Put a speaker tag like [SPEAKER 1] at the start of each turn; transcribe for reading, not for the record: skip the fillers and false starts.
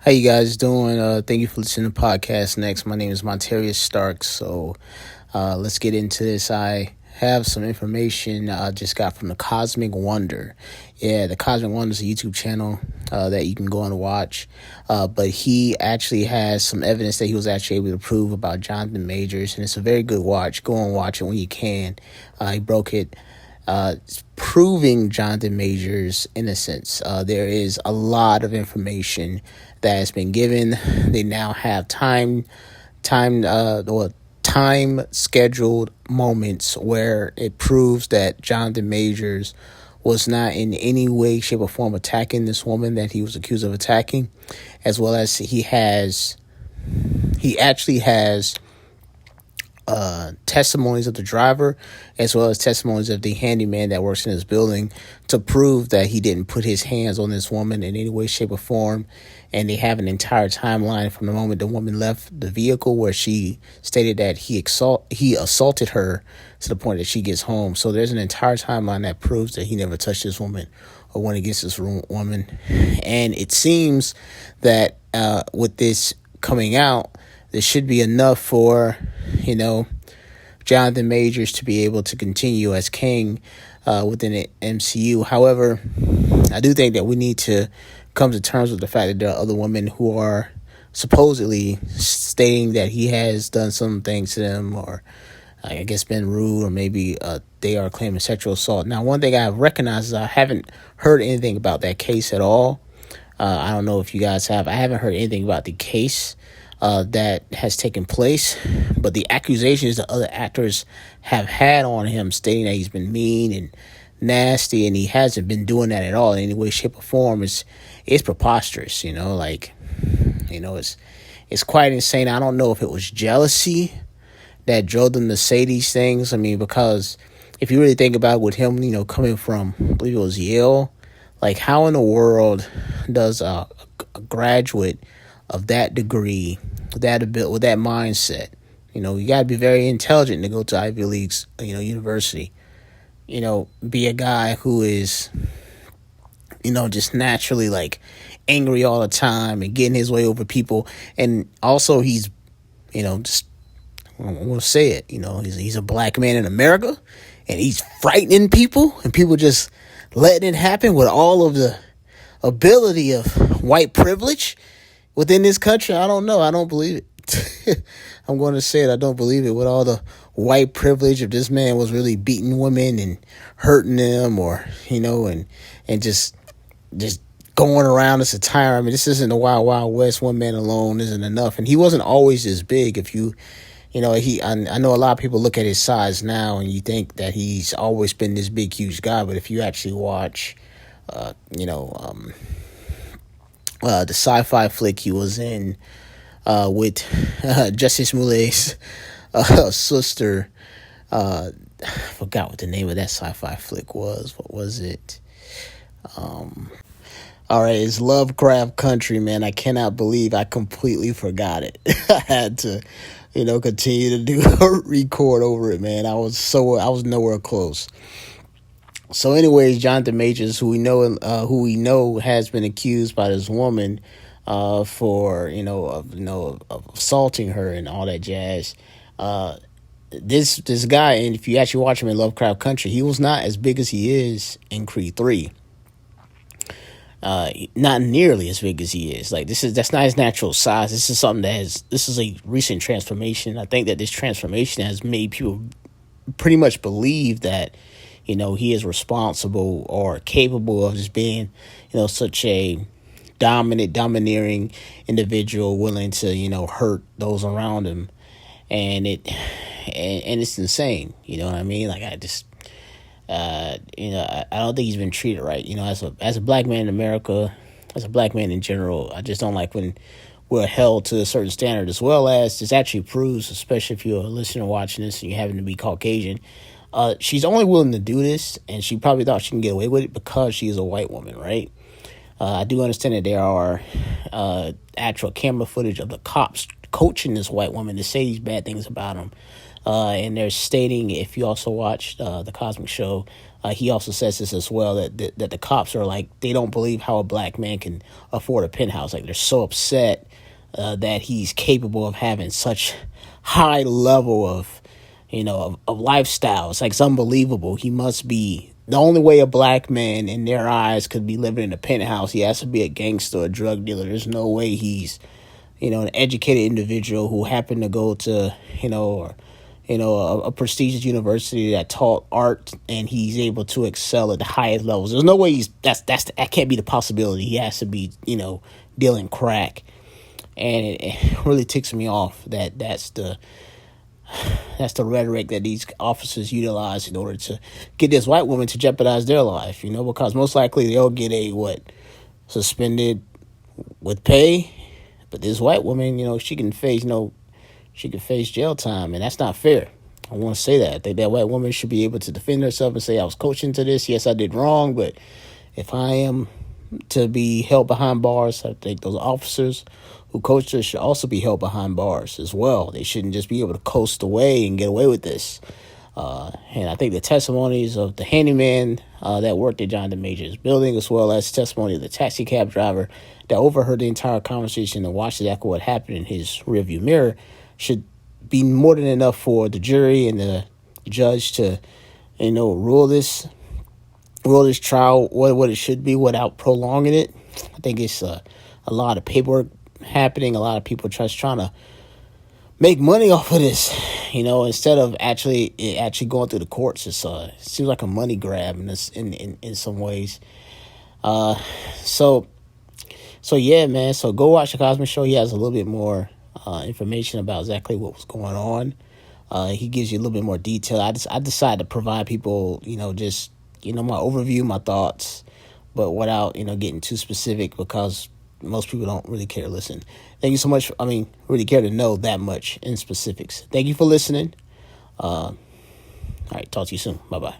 [SPEAKER 1] How you guys doing? Thank you for listening to Podcast Next. My name is Monterius Starks. So let's get into this. I have some information I just got from the Cosmic Wonder. Yeah, the Cosmic Wonder is a YouTube channel that you can go and watch. But he actually has some evidence that he was actually able to prove about Johnathan Majors. And it's a very good watch. Go and watch it when you can. He broke it. Proving Johnathan Majors' innocence. There is a lot of information that has been given. They now have time scheduled moments where it proves that Johnathan Majors was not in any way, shape, or form attacking this woman that he was accused of attacking, as well as he actually has testimonies of the driver, as well as testimonies of the handyman that works in his building, to prove that he didn't put his hands on this woman in any way, shape, or form. And they have an entire timeline from the moment the woman left the vehicle, where she stated that he assaulted her, to the point that she gets home. So there's an entire timeline that proves that he never touched this woman or went against this woman. And it seems that with this coming out, this should be enough for, Johnathan Majors to be able to continue as king within the MCU. However, I do think that we need to come to terms with the fact that there are other women who are supposedly stating that he has done some things to them, or I guess been rude, or maybe they are claiming sexual assault. Now, one thing I have recognized is I haven't heard anything about that case at all. I don't know if you guys have. I haven't heard anything about the case that has taken place, but the accusations that other actors have had on him, stating that he's been mean and nasty, and he hasn't been doing that at all in any way, shape, or form, is preposterous. It's quite insane. I don't know if it was jealousy that drove them to say these things. I mean, because if you really think about it, with him, coming from, I believe it was Yale, like, how in the world does a graduate of that degree, with that mindset, you got to be very intelligent to go to Ivy League's, university, be a guy who is, just naturally, like, angry all the time and getting his way over people. And also he's, just, I'm going to say it, he's a black man in America, and he's frightening people, and people just letting it happen with all of the ability of white privilege within this country. I don't know. I don't believe it. I'm going to say it. I don't believe it, with all the white privilege, if this man was really beating women and hurting them, or, and just going around as a tyrant. I mean, this isn't the Wild Wild West. One man alone isn't enough. And he wasn't always this big. If you, I know a lot of people look at his size now and you think that he's always been this big, huge guy. But if you actually watch, the sci-fi flick he was in with Justice Moulet's sister, I forgot what the name of that sci-fi flick was. What was it? All right, it's Lovecraft Country, man. I cannot believe I completely forgot it. I had to, continue to do a record over it, man. I was nowhere close. So, anyways, Johnathan Majors, who we know has been accused by this woman for of assaulting her and all that jazz. This guy, and if you actually watch him in Lovecraft Country, he was not as big as he is in Creed 3. Not nearly as big as he is. Like, that's not his natural size. This is something this is a recent transformation. I think that this transformation has made people pretty much believe that, he is responsible or capable of just being, such a domineering individual, willing to, hurt those around him. And it's insane. You know what I mean? Like, I just, I don't think he's been treated right. As a black man in America, as a black man in general, I just don't like when we're held to a certain standard, as well as this actually proves, especially if you're a listener watching this and you happen to be Caucasian, she's only willing to do this, and she probably thought she can get away with it because she is a white woman, right? I do understand that there are actual camera footage of the cops coaching this white woman to say these bad things about him. And they're stating, if you also watch the Cosmic Show, he also says this as well, that the cops are like, they don't believe how a black man can afford a penthouse. Like, they're so upset that he's capable of having such high level of, of lifestyle. It's like, it's unbelievable. He must be the only way a black man in their eyes could be living in a penthouse. He has to be a gangster, a drug dealer. There's no way he's, an educated individual who happened to go to, a prestigious university that taught art, and he's able to excel at the highest levels. There's no way that can't be the possibility. He has to be, dealing crack. And it really ticks me off that's the rhetoric that these officers utilize in order to get this white woman to jeopardize their life, because most likely they'll get suspended with pay. But this white woman, she can face jail time, and that's not fair. I want to say that. I think that white woman should be able to defend herself and say, I was coaching to this. Yes, I did wrong, but if I am to be held behind bars, I think those officers who coached her should also be held behind bars as well. They shouldn't just be able to coast away and get away with this. And I think the testimonies of the handyman that worked at Johnathan Major's building, as well as testimony of the taxi cab driver that overheard the entire conversation and watched exactly what happened in his rearview mirror, should be more than enough for the jury and the judge to, rule this trial what it should be without prolonging it. I think it's a lot of paperwork happening, a lot of people just trying to make money off of this, instead of actually going through the courts. It seems like a money grab in some ways. So yeah, man. So go watch the Cosby Show. He has a little bit more information about exactly what was going on. He gives you a little bit more detail. I decided to provide people, just my overview, my thoughts, but without getting too specific, because most people don't really care to listen. Thank you so much. Really care to know that much in specifics. Thank you for listening. All right, talk to you soon. Bye-bye.